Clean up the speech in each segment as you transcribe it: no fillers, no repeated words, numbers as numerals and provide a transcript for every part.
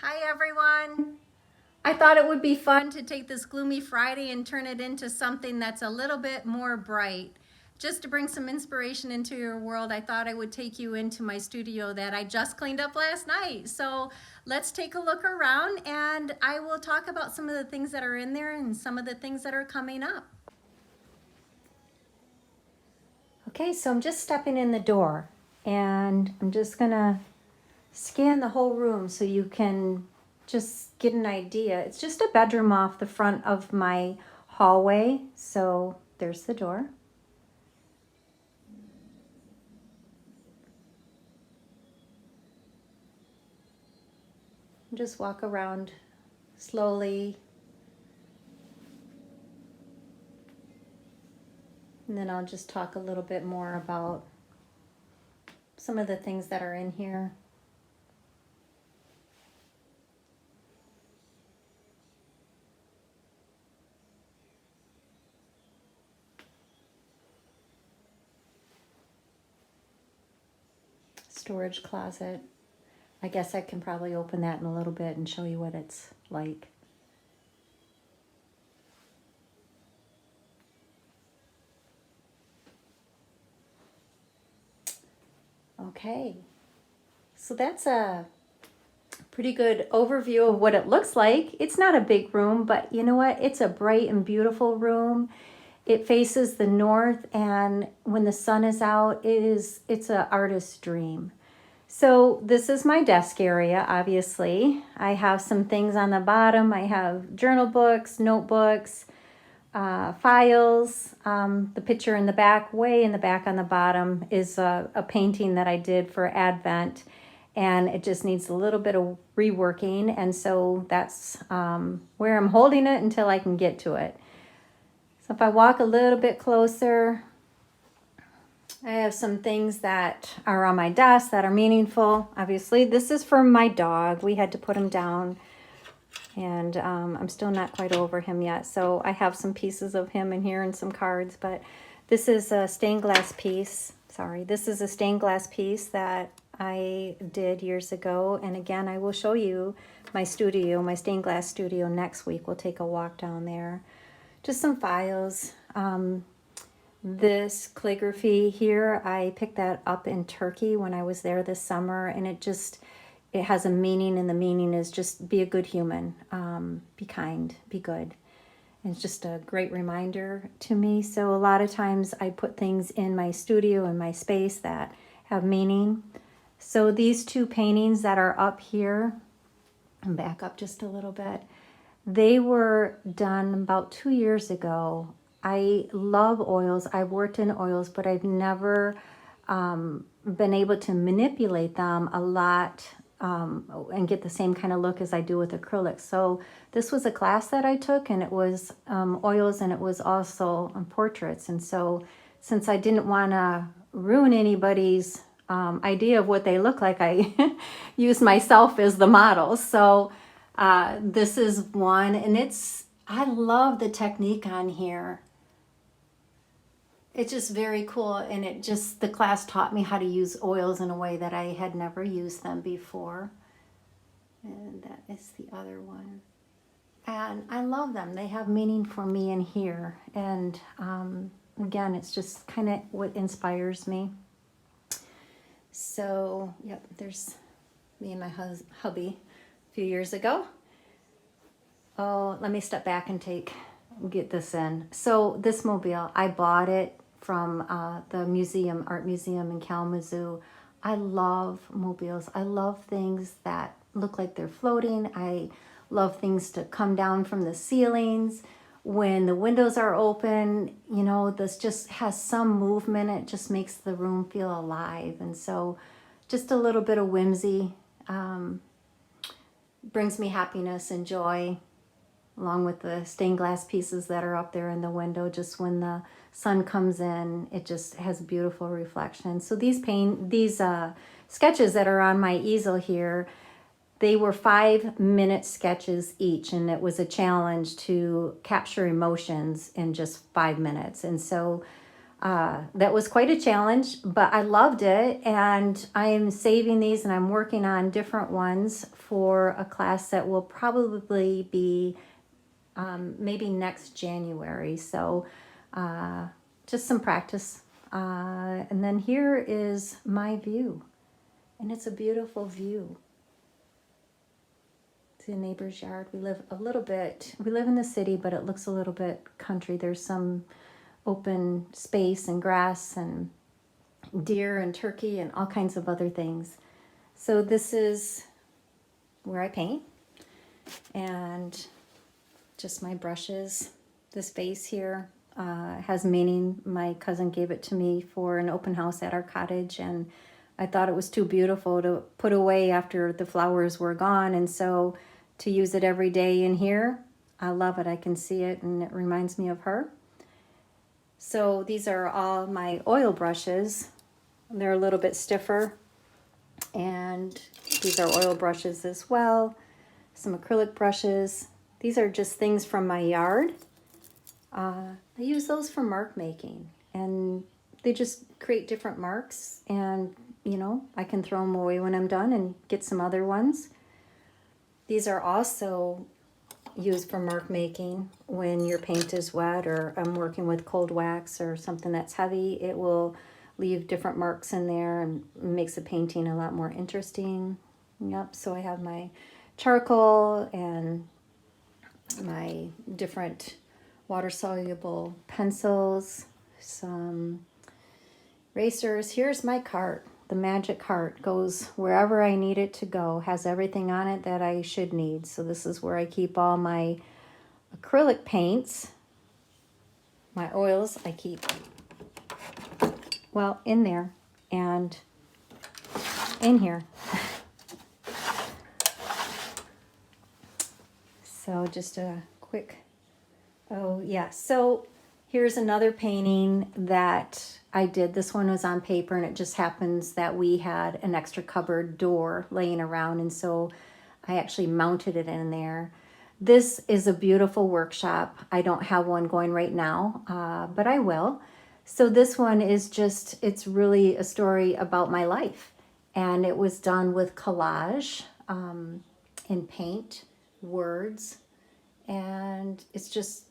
Hi everyone. I thought it would be fun to take this gloomy Friday and turn it into something that's a little bit more bright. Just to bring some inspiration into your world, I thought I would take you into my studio that I just cleaned up last night. So let's take a look around and I will talk about some of the things that are in there and some of the things that are coming up. Okay, so I'm just stepping in the door and I'm just gonna scan the whole room so you can just get an idea. It's just a bedroom off the front of my hallway. So there's the door. Just walk around slowly. And then I'll just talk a little bit more about some of the things that are in here. Storage closet. I guess I can probably open that in a little bit and show you what it's like. Okay, so that's a pretty good overview of what it looks like. It's not a big room, but you know what? It's a bright and beautiful room. It faces the north, and when the sun is out, it's an artist's dream. So this is my desk area, obviously. I have some things on the bottom. I have journal books, notebooks, files. The picture in the back, way in the back on the bottom, is a painting that I did for Advent, and it just needs a little bit of reworking, and so that's where I'm holding it until I can get to it. So if I walk a little bit closer, I have some things that are on my desk that are meaningful. Obviously, this is for my dog. We had to put him down, and I'm still not quite over him yet. So I have some pieces of him in here and some cards, but this is a stained glass piece. Sorry, this is a stained glass piece that I did years ago. And again, I will show you my studio, my stained glass studio next week. We'll take a walk down there. Just some files. This calligraphy here, I picked that up in Turkey when I was there this summer, and it has a meaning, and the meaning is just be a good human, be kind, be good. And it's just a great reminder to me. So a lot of times I put things in my studio, in my space, that have meaning. So these two paintings that are up here, and back up just a little bit, they were done about 2 years ago. I love oils. I've worked in oils, but I've never been able to manipulate them a lot and get the same kind of look as I do with acrylics. So this was a class that I took, and it was oils, and it was also portraits. And so since I didn't want to ruin anybody's idea of what they look like, I used myself as the model. So this is one, and I love the technique on here. It's just very cool, and the class taught me how to use oils in a way that I had never used them before. And that is the other one. And I love them. They have meaning for me in here. And again, it's just kind of what inspires me. So, yep, there's me and my hubby a few years ago. Oh, let me step back and get this in. So this mobile, I bought it from the art museum in Kalamazoo. I love mobiles. I love things that look like they're floating. I love things to come down from the ceilings. When the windows are open, this just has some movement. It just makes the room feel alive. And so just a little bit of whimsy brings me happiness and joy, along with the stained glass pieces that are up there in the window. Just when the sun comes in, it just has beautiful reflection. So these sketches that are on my easel here, they were 5-minute sketches each, and it was a challenge to capture emotions in just 5 minutes. And so That was quite a challenge, but I loved it. And I'm saving these and I'm working on different ones for a class that will probably be maybe next January. So just some practice. And then here is my view. And it's a beautiful view. It's a neighbor's yard. We live in the city, but it looks a little bit country. There's some open space and grass and deer and turkey and all kinds of other things. So this is where I paint, and just my brushes. This vase here has meaning. My cousin gave it to me for an open house at our cottage, and I thought it was too beautiful to put away after the flowers were gone, and so to use it every day in here, I love it. I can see it and it reminds me of her. So these are all my oil brushes. They're a little bit stiffer, and these are oil brushes as well. Some acrylic brushes. These are just things from my yard. I use those for mark making, and they just create different marks, and you know, I can throw them away when I'm done and get some other ones. These are also used for mark making when your paint is wet, or I'm working with cold wax or something that's heavy. It will leave different marks in there and makes the painting a lot more interesting. Yep, so I have my charcoal and my different water-soluble pencils, some erasers. Here's my cart. The magic cart goes wherever I need it to go, has everything on it that I should need. So this is where I keep all my acrylic paints. My oils I keep, well, in there and in here. So just a quick, oh yeah. So here's another painting that I did. This one was on paper, and it just happens that we had an extra cupboard door laying around, and so I actually mounted it in there. This is a beautiful workshop. I don't have one going right now, but I will. So this one is just, it's really a story about my life, and it was done with collage in paint, words, and it's just,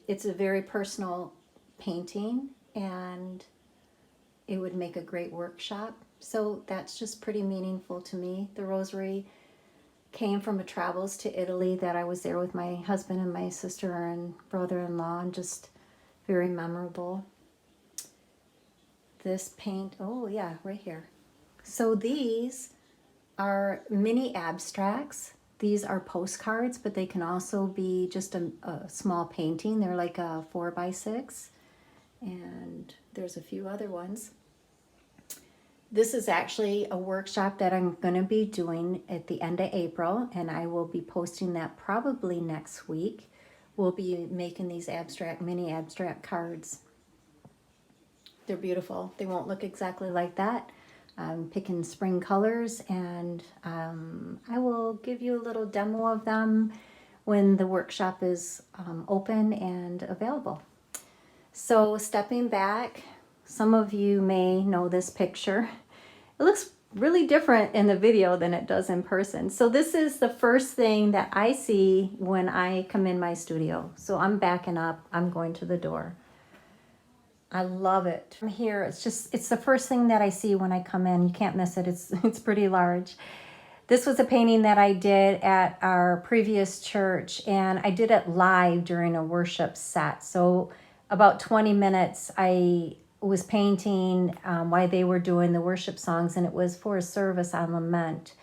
it's a very personal painting, and it would make a great workshop. So that's just pretty meaningful to me. The rosary came from a travels to Italy that I was there with my husband and my sister and brother-in-law, and just very memorable. This paint, oh yeah, right here. So these are mini abstracts. These are postcards, but they can also be just a small painting. They're like a 4x6. And there's a few other ones. This is actually a workshop that I'm going to be doing at the end of April, and I will be posting that probably next week. We'll be making these mini abstract cards. They're beautiful. They won't look exactly like that. I'm picking spring colors, and I will give you a little demo of them when the workshop is open and available. So stepping back, some of you may know this picture. It looks really different in the video than it does in person. So this is the first thing that I see when I come in my studio. So I'm backing up, I'm going to the door. I love it. From here, it's the first thing that I see when I come in. You can't miss it. It's pretty large. This was a painting that I did at our previous church, and I did it live during a worship set. So about 20 minutes I was painting while they were doing the worship songs, and it was for a service on lament.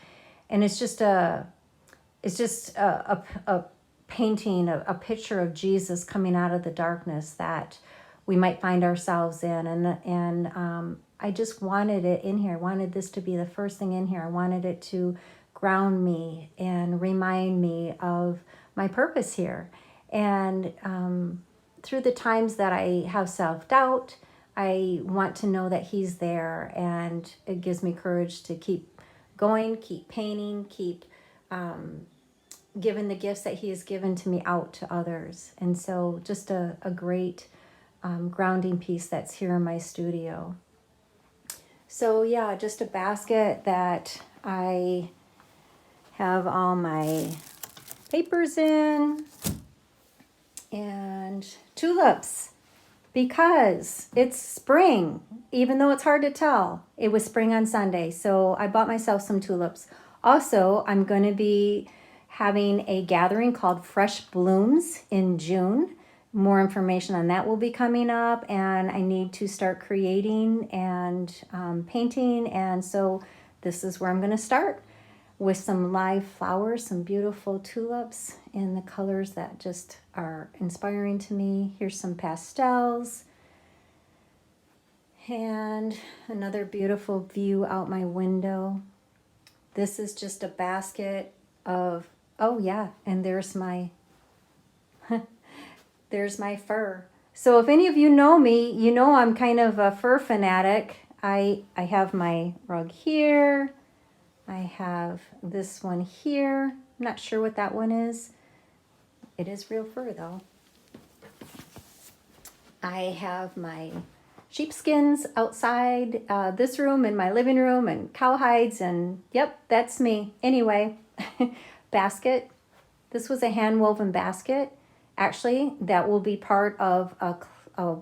And it's just a painting, a picture of Jesus coming out of the darkness that we might find ourselves in. And I just wanted it in here. I wanted this to be the first thing in here. I wanted it to ground me and remind me of my purpose here. And through the times that I have self-doubt, I want to know that he's there, and it gives me courage to keep going, keep painting, keep giving the gifts that he has given to me out to others. And so just a great grounding piece that's here in my studio. So yeah, just a basket that I have all my papers in, and tulips, because it's spring, even though it's hard to tell. It was spring on Sunday, so I bought myself some tulips. Also, I'm going to be having a gathering called Fresh Blooms in June. More information on that will be coming up, and I need to start creating and painting, and so this is where I'm going to start with some live flowers, some beautiful tulips in the colors that just are inspiring to me. Here's some pastels and another beautiful view out my window. This is just a basket of, oh yeah, and there's my there's my fur. So if any of you know me, you know I'm kind of a fur fanatic. I have my rug here. I have this one here. I'm not sure what that one is. It is real fur though. I have my sheepskins outside this room and my living room, and cowhides, and yep, that's me. Anyway, basket. This was a hand woven basket. Actually, that will be part of a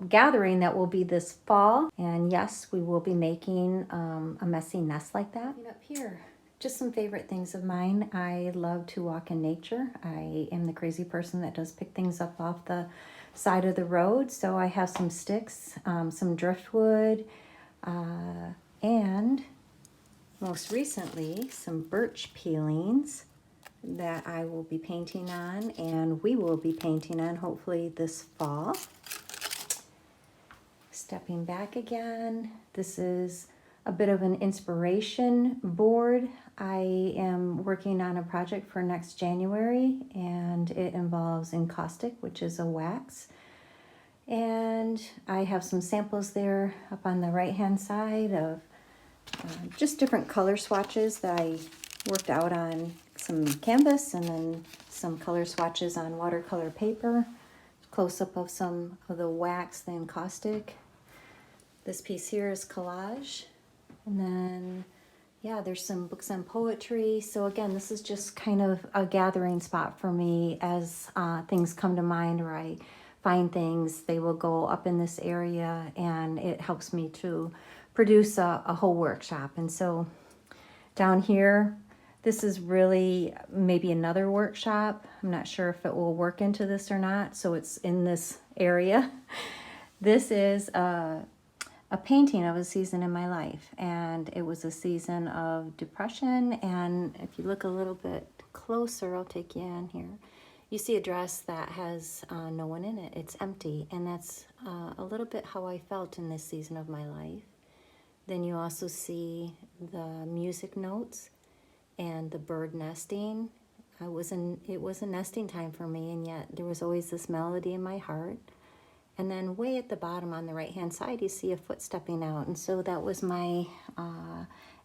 gathering that will be this fall. And yes, we will be making a messy nest like that. And up here, just some favorite things of mine. I love to walk in nature. I am the crazy person that does pick things up off the side of the road. So I have some sticks, some driftwood, and most recently some birch peelings that I will be painting on, and we will be painting on hopefully this fall. Stepping back again, this is a bit of an inspiration board. I am working on a project for next January, and it involves encaustic, which is a wax. And I have some samples there up on the right hand side of just different color swatches that I worked out on some canvas, and then some color swatches on watercolor paper. Close up of some of the wax, the encaustic. This piece here is collage. And then, yeah, there's some books on poetry. So again, this is just kind of a gathering spot for me as things come to mind, or I find things, they will go up in this area, and it helps me to produce a whole workshop. And so down here, this is really maybe another workshop. I'm not sure if it will work into this or not, so it's in this area. This is a painting of a season in my life, and it was a season of depression. And if you look a little bit closer, I'll take you in here, you see a dress that has no one in it. It's empty, and that's a little bit how I felt in this season of my life. Then you also see the music notes and the bird nesting. It was a nesting time for me, and yet there was always this melody in my heart. And then way at the bottom on the right hand side, you see a foot stepping out. And so that was my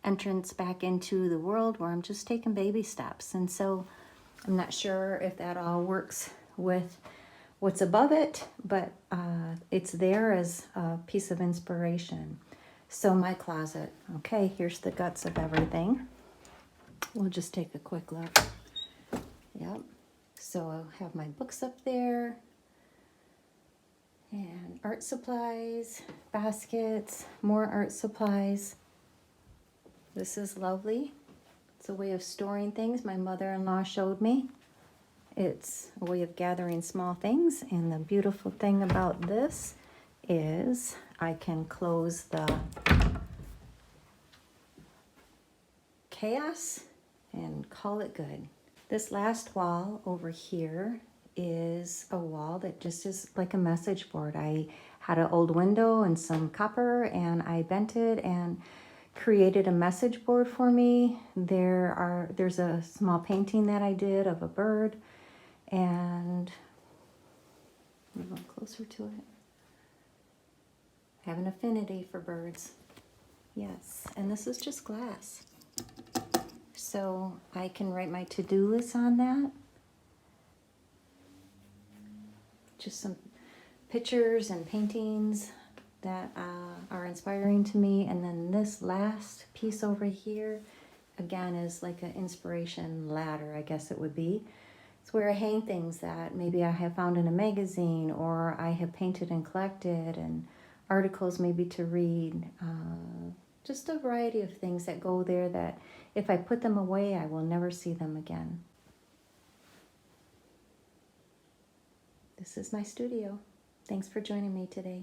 entrance back into the world, where I'm just taking baby steps. And so I'm not sure if that all works with what's above it, but it's there as a piece of inspiration. So my closet, okay, here's the guts of everything. We'll just take a quick look. Yep. So I'll have my books up there, and art supplies, baskets, more art supplies. This is lovely. It's a way of storing things my mother-in-law showed me. It's a way of gathering small things, and the beautiful thing about this is I can close the chaos and call it good. This last wall over here is a wall that just is like a message board. I had an old window and some copper, and I bent it and created a message board for me. There's a small painting that I did of a bird, and move on closer to it. I have an affinity for birds. Yes, and this is just glass. So I can write my to-do list on that. Just some pictures and paintings that are inspiring to me. And then this last piece over here, again, is like an inspiration ladder, I guess it would be. It's where I hang things that maybe I have found in a magazine or I have painted and collected, and articles maybe to read. Just a variety of things that go there that if I put them away, I will never see them again. This is my studio. Thanks for joining me today.